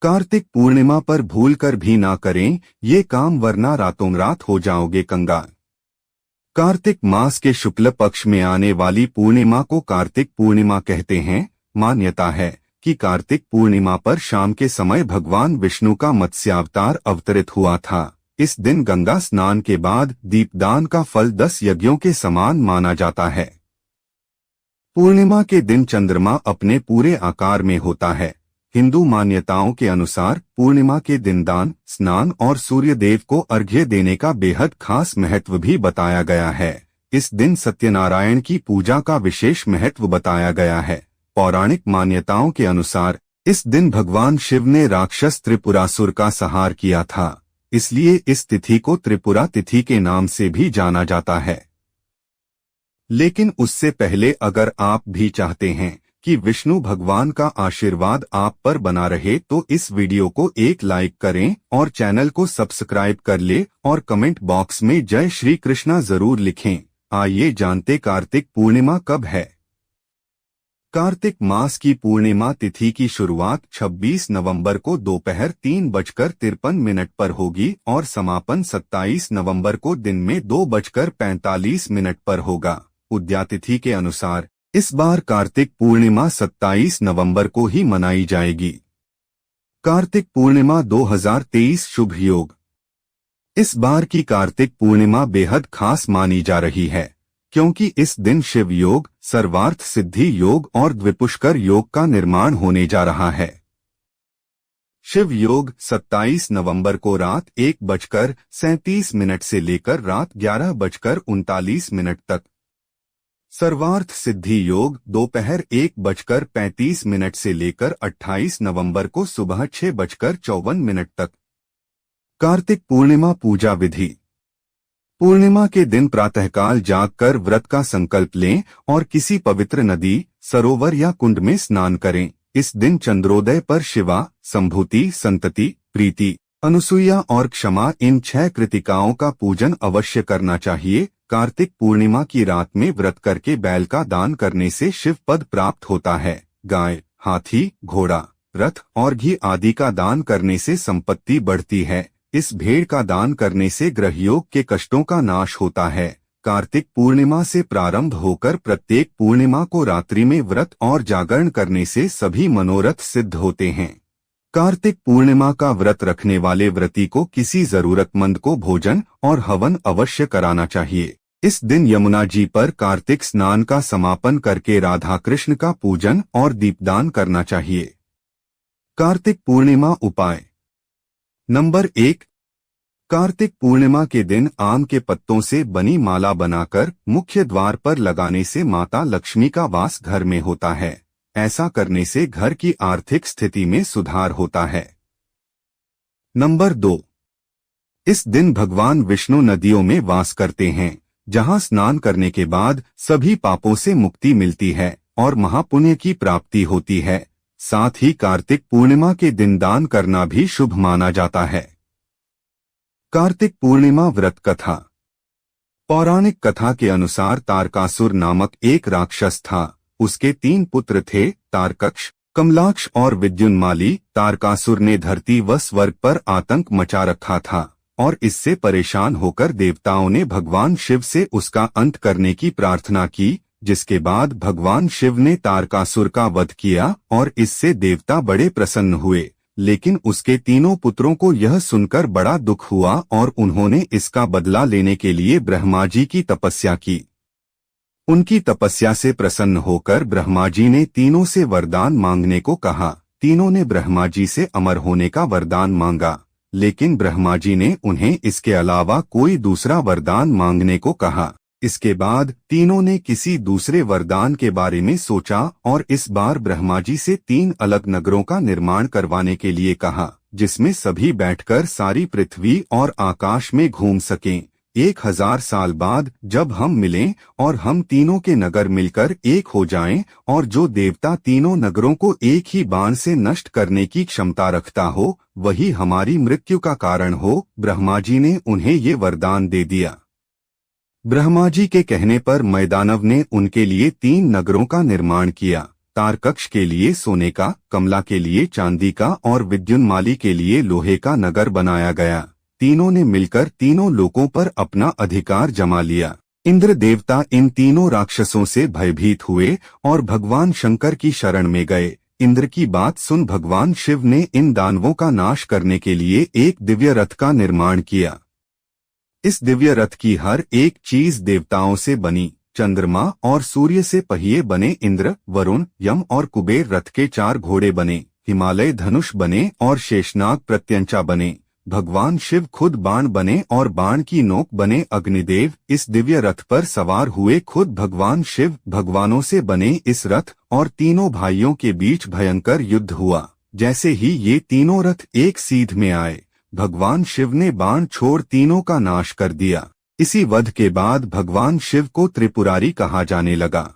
कार्तिक पूर्णिमा पर भूलकर भी ना करें ये काम, वरना रातों रात हो जाओगे कंगाल। कार्तिक मास के शुक्ल पक्ष में आने वाली पूर्णिमा को कार्तिक पूर्णिमा कहते हैं। मान्यता है कि कार्तिक पूर्णिमा पर शाम के समय भगवान विष्णु का मत्स्यावतार अवतरित हुआ था। इस दिन गंगा स्नान के बाद दीपदान का फल 10 यज्ञों के समान माना जाता है। पूर्णिमा के दिन चंद्रमा अपने पूरे आकार में होता है। हिंदू मान्यताओं के अनुसार पूर्णिमा के दिन दान, स्नान और सूर्य देव को अर्घ्य देने का बेहद खास महत्व भी बताया गया है। इस दिन सत्यनारायण की पूजा का विशेष महत्व बताया गया है। पौराणिक मान्यताओं के अनुसार इस दिन भगवान शिव ने राक्षस त्रिपुरासुर का संहार किया था, इसलिए इस तिथि को त्रिपुरा तिथि के नाम से भी जाना जाता है। लेकिन उससे पहले अगर आप भी चाहते हैं कि विष्णु भगवान का आशीर्वाद आप पर बना रहे तो इस वीडियो को एक लाइक करें और चैनल को सब्सक्राइब कर ले और कमेंट बॉक्स में जय श्री कृष्णा जरूर लिखें। आइए जानते कार्तिक पूर्णिमा कब है। कार्तिक मास की पूर्णिमा तिथि की शुरुआत 26 नवंबर को दोपहर 3:53 पर होगी और समापन 27 नवंबर को दिन में 2:45 पर होगा। उदया तिथि के अनुसार इस बार कार्तिक पूर्णिमा 27 नवंबर को ही मनाई जाएगी। कार्तिक पूर्णिमा 2023 शुभ योग। इस बार की कार्तिक पूर्णिमा बेहद खास मानी जा रही है, क्योंकि इस दिन शिव योग, सर्वार्थ सिद्धि योग और द्विपुष्कर योग का निर्माण होने जा रहा है। शिव योग 27 नवंबर को रात 1:37 से लेकर रात 11:39 तक। सर्वार्थ सिद्धि योग दोपहर 1:35 से लेकर 28 नवंबर को सुबह 6:54 तक। कार्तिक पूर्णिमा पूजा विधि। पूर्णिमा के दिन प्रातःकाल जागकर व्रत का संकल्प लें और किसी पवित्र नदी, सरोवर या कुंड में स्नान करें। इस दिन चंद्रोदय पर शिवा, संभूति, संतति, प्रीति, अनुसूया और क्षमा इन 6 कृतिकाओं का पूजन अवश्य करना चाहिए। कार्तिक पूर्णिमा की रात में व्रत करके बैल का दान करने से शिव पद प्राप्त होता है। गाय, हाथी, घोड़ा, रथ और घी आदि का दान करने से संपत्ति बढ़ती है। इस भेड़ का दान करने से ग्रहयोग के कष्टों का नाश होता है। कार्तिक पूर्णिमा से प्रारंभ होकर प्रत्येक पूर्णिमा को रात्रि में व्रत और जागरण करने से सभी मनोरथ सिद्ध होते हैं। कार्तिक पूर्णिमा का व्रत रखने वाले व्रती को किसी जरूरतमंद को भोजन और हवन अवश्य कराना चाहिए। इस दिन यमुना जी पर कार्तिक स्नान का समापन करके राधा कृष्ण का पूजन और दीपदान करना चाहिए। कार्तिक पूर्णिमा उपाय। नंबर 1। कार्तिक पूर्णिमा के दिन आम के पत्तों से बनी माला बनाकर मुख्य द्वार पर लगाने से माता लक्ष्मी का वास घर में होता है। ऐसा करने से घर की आर्थिक स्थिति में सुधार होता है। नंबर 2। इस दिन भगवान विष्णु नदियों में वास करते हैं, जहां स्नान करने के बाद सभी पापों से मुक्ति मिलती है और महापुण्य की प्राप्ति होती है। साथ ही कार्तिक पूर्णिमा के दिन दान करना भी शुभ माना जाता है। कार्तिक पूर्णिमा व्रत कथा। पौराणिक कथा के अनुसार तारकासुर नामक एक राक्षस था। उसके 3 पुत्र थे, तारकक्ष, कमलाक्ष और विद्युन्माली। तारकासुर ने धरती व स्वर्ग पर आतंक मचा रखा था और इससे परेशान होकर देवताओं ने भगवान शिव से उसका अंत करने की प्रार्थना की, जिसके बाद भगवान शिव ने तारकासुर का वध किया और इससे देवता बड़े प्रसन्न हुए। लेकिन उसके 3 पुत्रों को यह सुनकर बड़ा दुख हुआ और उन्होंने इसका बदला लेने के लिए ब्रह्मा जी की तपस्या की। उनकी तपस्या से प्रसन्न होकर ब्रह्मा जी ने तीनों से वरदान मांगने को कहा। तीनों ने ब्रह्मा जी से अमर होने का वरदान मांगा, लेकिन ब्रह्मा जी ने उन्हें इसके अलावा कोई दूसरा वरदान मांगने को कहा। इसके बाद तीनों ने किसी दूसरे वरदान के बारे में सोचा और इस बार ब्रह्मा जी से 3 अलग नगरों का निर्माण करवाने के लिए कहा, जिसमें सभी बैठकर सारी पृथ्वी और आकाश में घूम सकें। 1000 साल बाद जब हम मिलें और हम तीनों के नगर मिलकर एक हो जाएं और जो देवता तीनों नगरों को एक ही बाण से नष्ट करने की क्षमता रखता हो, वही हमारी मृत्यु का कारण हो। ब्रह्मा जी ने उन्हें ये वरदान दे दिया। ब्रह्मा जी के कहने पर मैदानव ने उनके लिए 3 नगरों का निर्माण किया। तारकक्ष के लिए सोने का, कमला के लिए चांदी का और विद्युन्माली के लिए लोहे का नगर बनाया गया। तीनों ने मिलकर तीनों लोकों पर अपना अधिकार जमा लिया। इंद्र देवता इन तीनों राक्षसों से भयभीत हुए और भगवान शंकर की शरण में गए। इंद्र की बात सुन भगवान शिव ने इन दानवों का नाश करने के लिए एक दिव्य रथ का निर्माण किया। इस दिव्य रथ की हर एक चीज देवताओं से बनी। चंद्रमा और सूर्य से पहिए बने। इंद्र, वरुण, यम और कुबेर रथ के 4 घोड़े बने। हिमालय धनुष बने और शेषनाग प्रत्यंचा बने। भगवान शिव खुद बाण बने और बाण की नोक बने। अग्निदेव इस दिव्य रथ पर सवार हुए। खुद भगवान शिव भगवानों से बने इस रथ और तीनों भाइयों के बीच भयंकर युद्ध हुआ। जैसे ही ये तीनों रथ एक सीध में आए, भगवान शिव ने बाण छोड़ तीनों का नाश कर दिया। इसी वध के बाद भगवान शिव को त्रिपुरारी कहा जाने लगा।